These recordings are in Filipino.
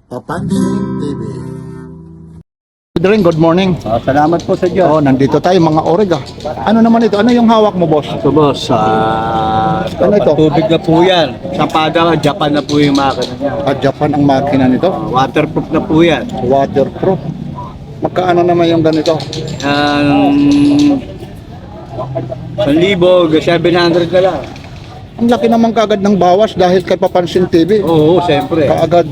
Papansin TV. Good morning. Salamat po sa Diyos. Oh, nandito tayo mga orega. Ano naman ito? Ano yung hawak mo, boss? So boss, Ano ito? tubig na po yan. Sapada, Japan na po yung makina niya. Japan ang makina nito. Waterproof na po yan. Waterproof. Magkaano naman yung ganito? 1,000, 700 na lang. Ang laki naman kaagad ng bawas dahil kay Papansin TV. Oo, siyempre. Kaagad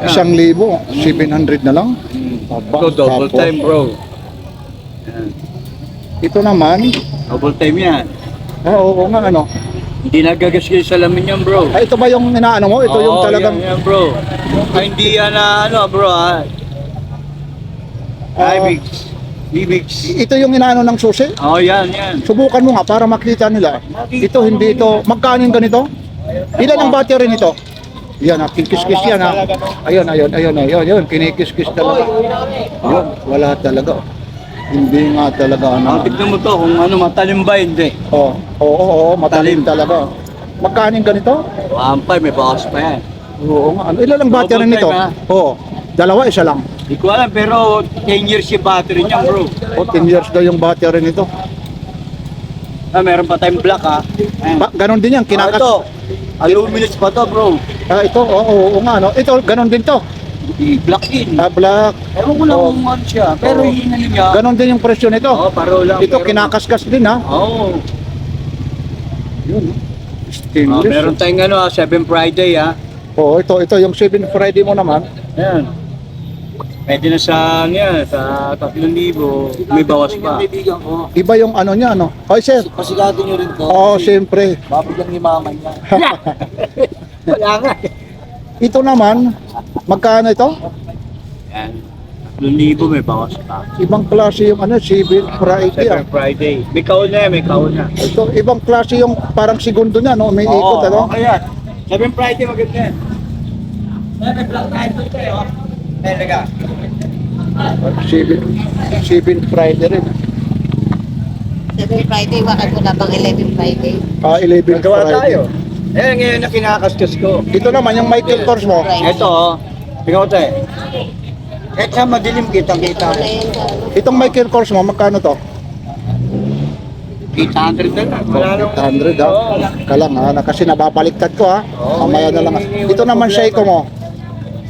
1,000, 700 na lang. Ito, double Tapos, time bro. Yan. Ito naman, Double time yan. oo nga ano. Hindi nagagasgas sa lamin yan bro. Ay, ito ba yung inaano mo? Ito yung Oo, talagang yan, bro. Hindi yan na ano bro Ibix. ito yung inaano ng susi. Oh, yan. Subukan mo nga para makita nila. Ito hindi ito. Magkano yung ganito? Ilan ang battery nito? Yan kikis-kis yan Ayun, kinikis-kis talaga. Yun, wala talaga. Hindi nga talaga Tignan mo to kung ano matalim ba hindi. Oo, matalim talaga. Magkano yung ganito? 1.5 may bawas pa yan. Oo nga. Ilan ang battery Double nito? time, ha? Oo. Dalawa, isa lang. Hindi ko alam pero 10 years yung battery niya bro. 10 years daw yung battery nito. Meron pa tayong black ha. Ganon din yan, kinakas. Ito, aluminous pa to bro. Ito, oo nga no. Ito, ganon din to. Black din. Black. Ewan ko lang kung ano siya. Pero yung ano niya. Ganon din yung presyo nito. Paro lang. Ito, kinakaskas din ha. Oo. Yun. Stainless. Meron tayong 7 Friday ha. Oo, ito yung 7 Friday mo naman. Ayan. Pwede na sa sa 3,000. May bawas pa. Iba yung ano niya, ano? Oy, sir. Pasigado nyo rin to. Oo, siyempre. Babigyan ni mama niya. Wala nga. Ito naman, magkano ito? Yan. 3,000 may bawas pa. Ibang klase yung 7 Friday. 7 Friday. May kaon na yan, may kaon na. Ito, ibang klase yung parang segundo niya, no? May ikot, ano? Ayan. 7 Friday maganda yan. May black tayo tayo. Talaga. 7 Friday rin. 7 Friday, bakit wala bang 11 Friday? 11 Gawa Friday. tayo. Eh, ngayon na kinakaskas ko. Ito naman, yung Michael Kors mo. Ito, tingnan ko tayo. Sa madilim kitang-kita. Itong Michael Kors mo, magkano to? 800 na lang. Wala nang... 800 ha? Kalang ha, kasi nababaliktad ko ha. Mamaya na lang. Ito naman Seiko mo.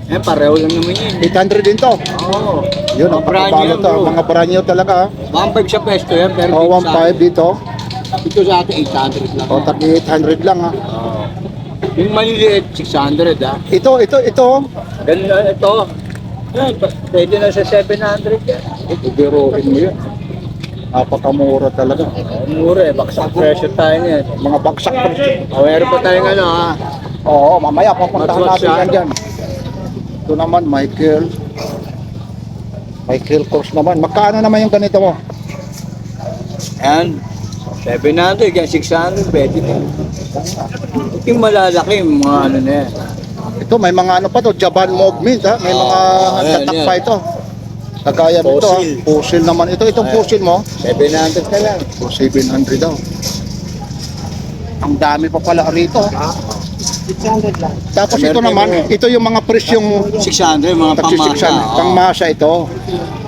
Eh, pareho lang naman yun. 800 din to. Oo. Yun, ang Mga brand pakabalo new, to. bro. Mga brand new talaga ha. 1.5 sa pesto yan, pero O, 1.5 dito. ito sa atin 800 lang. O, tagi 800 lang ha. Oo. Yung maliliit, 600 ha. Ito. Ganda ito. Yan, pwede na sa 700 yan. Biruin mo yun. Napakamura talaga. Mura eh, baksak presyo tayo niyan. Mga bagsak presyo. Meron pa tayong ha. Oo, mamaya papuntahan Matwatch natin siya. yan dyan. Ito naman, Michael Kors naman. Magkano naman yung ganito mo? Yan. 700, yan 600, pwede na. Ito yung malalaki, mga ano na yan. Ito, may mga ano pa to, Japan movement ha. May mga ayan, tatak yan. pa ito. Kagaya nito ha. Fossil. Fossil naman. Itong Ayan. fossil mo, 700 na lang. 700 daw. Ang dami pa pala rito. 600 lang. Tapos ito American naman, mo. ito yung mga presyong 600, mga pamasa. pangmasa ito.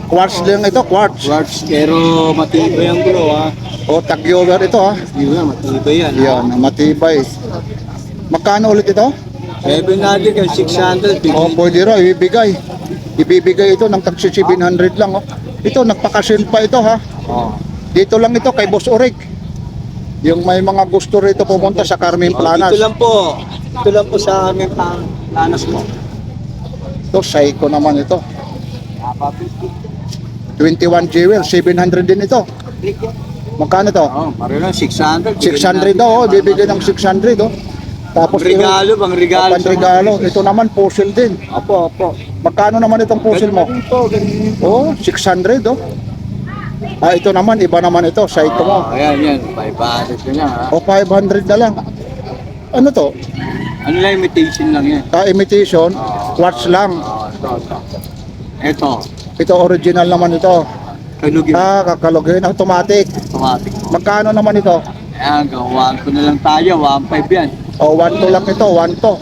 Quartz lang ito, quartz. Quartz, pero matibay ang gulo ha. O tag-over ito ha. Yun nga, matibay yan. Yan, matibay. Magkano ulit ito? 700 yan, 600. O pwede raw, ibibigay. Ibibigay ito ng tag 700 lang. Oh. Ito, nagpakasil pa ito ha. Oh. Dito lang ito kay Boss Orig. Yung may mga gusto rito pumunta sa Carmen Planas. Ito lang po. Ito lang po sa aming planas mo. Ito, Seiko naman ito. 21 jewel, 700 din ito. Magkano to? Oh, pareho lang, 600. 600 daw, oh, bibigay ng 600 oh. Tapos Bang regalo. Pang-regalo. Ito naman puzzle din. Opo. Magkano naman itong puzzle mo? Oh, 600 oh. Ito naman, iba naman ito, Seiko mo. Ayan, 500 na lang ha. O 500 na lang. Ano to? Ano lang, imitation lang yan. Imitation, quartz lang. Ito, Ito original naman ito. kalugin. Kakalogin, automatic. Automatic. Magkano naman ito? Ayan, gawan ko na lang tayo, 1.5 yan. O, 1.2 lang ito, 1.2.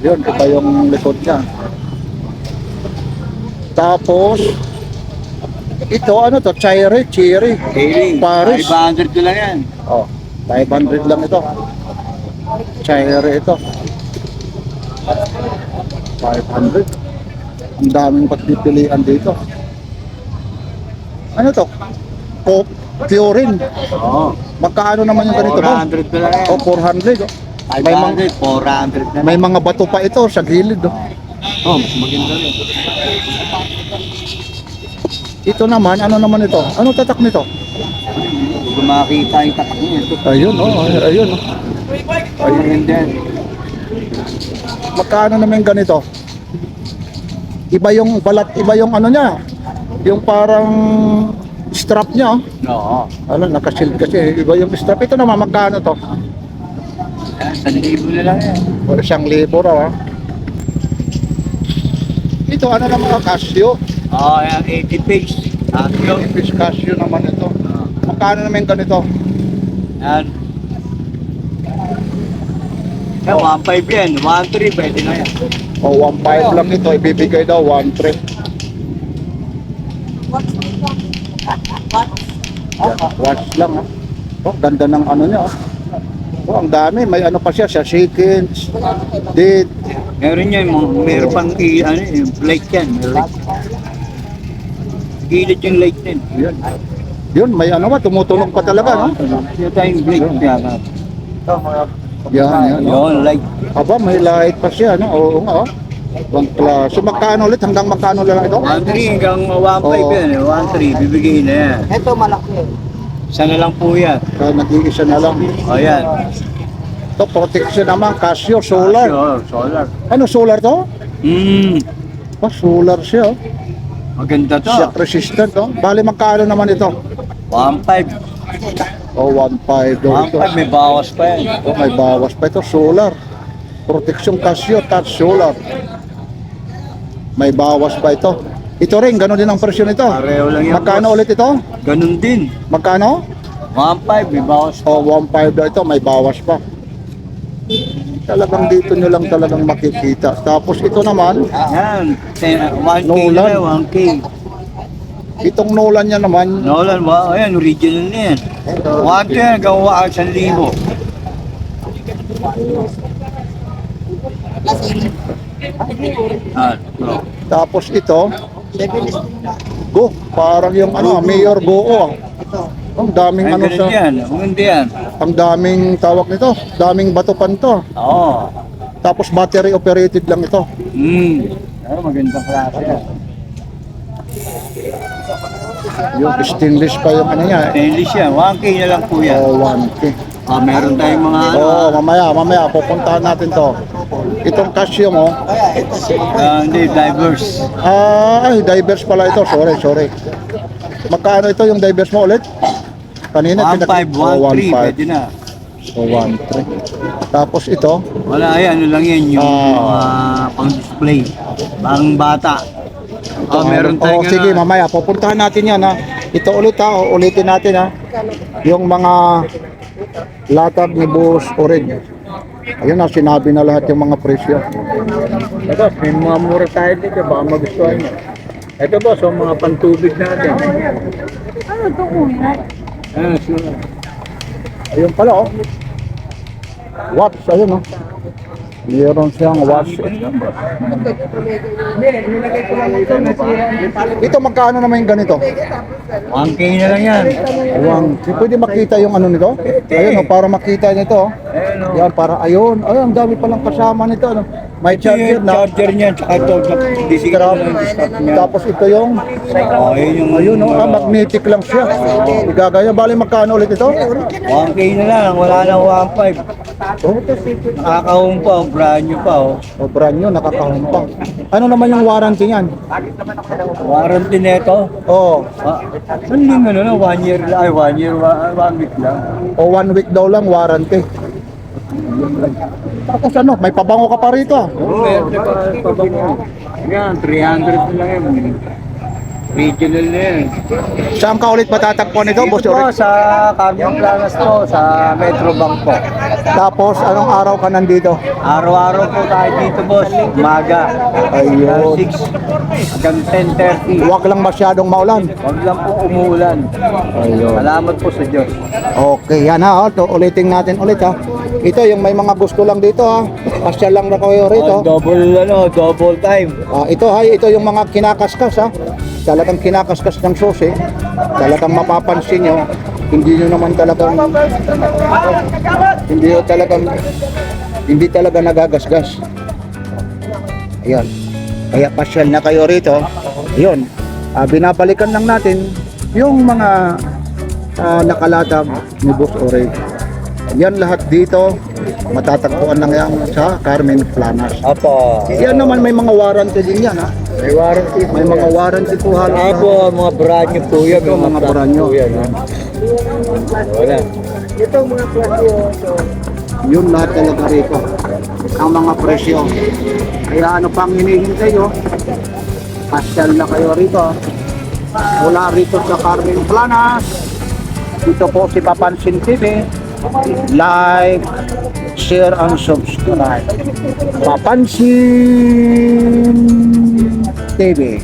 Yun, ito yung likod niya. Tapos, ito, ano to? Cherry. Daily. Paris. 500 ko lang yan. Oh, 500 lang ito. Cherry ito. 500. Ang daming pagpipilian dito. Ano to? Coke Purin. Oo. Magkaano naman yung ganito ba? 400 ko lang yan. O, 400. Oh. May, 500, 400 na. may mga bato pa ito sa gilid. Oh. Oh, maganda rin. Ito naman, ano naman ito? Ano tatak nito? Kung makita yung tatak niya. Ito. Ayun, oh, ayun. Oh. Ayun din. Magkano naman ganito? Iba yung balat, iba yung ano niya. Yung parang strap niya. Oh. Oo. Alam, nakasil kasi. Iba yung strap. Ito naman, magkano to? 1,000 na lang yan. O, 1,000 raw. Ah. Ito, ano naman ang Casio? Oo, yan. 80 pigs. Casio. Fish Casio naman ito. Magkano naman ganito? Yan. Yan, 1,500 yan. 1,300 pwede na yan. O, 1.5 lang ito. Ibibigay daw 1.3. Watch lang ha. Oh, ganda ng ano niya. Oh, ang dami. May ano pa siya. Siya seconds. Date. Meron yan, meron pang ano, yung light yan. May light. Gilid yung light din. Yun. Yun, may ano ba? Tumutunog pa talaga, no? Yung tayong light yan. Yan. Yun, light. Aba, may light pa siya, no? Oo nga, oh. Ibang klase. Magkano ulit? Hanggang magkano lang ito? 1,300 hanggang 1,500 yan. 1,300, bibigay na yan. Ito malaki. Isa na lang po yan. Kaya nag-iisa na lang. O yan. Ito, protection naman. Casio, solar. Solar. Ano, solar to? Oh, solar siya, oh. Maganda to. Shock resistant, oh. Bali, magkano naman ito? 1,500. Oh, 1.5 daw ito. 1,500, may bawas pa yan. Oh, may bawas pa ito. Solar. Protection Casio, touch solar. May bawas pa ito. Ito rin, gano'n din ang presyo nito. Pareho lang yan. Magkano boss. ulit ito? Ganun din. Magkano? 1,500, may bawas pa. Oh, 1.5 daw ito, may bawas pa. Talagang dito nyo lang talagang makikita. Tapos ito naman, Yan. 1K Nolan. na lang, 1K. itong Nolan niya naman, Nolan, wow. Ayan, original na yan. 1 yan, gawa 1,000. Ah, no. tapos ito, go, parang yung ano, Mayor Go. Ang daming Ay, ano ganun sa, yan. Maganda yan. ang daming tawag nito, daming batupan to. Oo. Tapos battery operated lang ito. Ah, magandang klase yan. Yung stainless pa yung ano niya. Stainless yan. 1K na lang po yan. Oh, 1K. Ah, meron tayong mga ano. Oh, mamaya pupuntahan natin to. Itong Casio mo, Hindi, divers. ay, divers pala ito. Sorry. Magkano ito yung divers mo ulit? Kanina 1,500, 1,300, pwede na. O, 1.3. Tapos ito, Wala, ay, ano lang yan, yung Ah. pang-display. Pang bata. Meron tayong sige, mamaya pupuntahan natin yan ha. Ito ulit ha, ulitin natin ha. Yung mga latag ni Boss Oren. Ayun na, sinabi na lahat yung mga presyo. Ito, may mga mura tayo dito, baka magustuhan nyo. Ito boss, ang mga pantubig natin. Ano ito kuya? Sure. Ayun pala oh. Watch, ayun oh. Meron siyang watch. Ito magkano naman yung ganito? 1K na lang yan. Pwede makita yung ano nito? Ayun oh, para makita nito oh. Ayun o. Yan, para ayun. Ay, ang dami palang kasama nito. Ano? May charger na. Charger niyan, tsaka ito, Strap. Tapos ito yung, Ayun yung, ayun oh, magnetic lang siya. Igagaya, bali magkano ulit ito? 1K na lang, wala nang 1.5. Oh, Nakakahong pa, brand new pa oh. oh brand new, nakakahumpang. Ano naman yung warranty niyan? Warranty nito. Oh, Ano yung ano na, 1 year lang, ay 1 year, 1 week lang. o 1 week daw lang warranty. Tapos ano, may pabango ka pa rito. Oo, meron pa pabango. Yan, 300 na lang yan. Regional na yan. Saan ka ulit matatagpuan ito, Boss Dito po Oric? sa Carmen Planas po, sa Metro Bank po. Tapos, anong araw ka nandito? Araw-araw po tayo dito, boss. Umaga. Ayun. 6 hanggang 10:30. Huwag lang masyadong maulan. Huwag lang po umuulan. Ayun. Salamat po sa Diyos. Okay, yan ha. Ito, ulitin natin ulit ha. Ito, yung may mga gusto lang dito ha. Pasyal lang na kayo rito. Double time. Ito ha, ito yung mga kinakaskas ha. Talagang kinakaskas ng susi. Talagang mapapansin nyo. Hindi nyo naman talagang hindi talaga nagagasgas. Ayan. Kaya pasyal na kayo rito. Ayun. Binabalikan lang natin yung mga nakalatag ni Boss Oric. Yan lahat dito matatagpuan lang yan sa Carmen Planas. Apo. Yan naman may mga warranty din yan ha. May warranty. May mga warranty po halos. Apo, mga brand new po yan. Ito, mga brand new. Yan, ha? Wala. Yun lahat talaga rito. Ang mga presyo. Kaya ano pang hinihintay nyo? Pasyal na kayo rito. Mula rito sa Carmen Planas. Dito po si Papansin TV. Like, share, and subscribe. Papansin TV.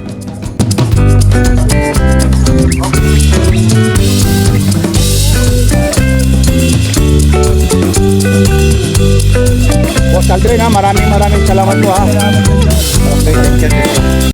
Boss Aldrin ha, maraming salamat po ha. Okay, thank you.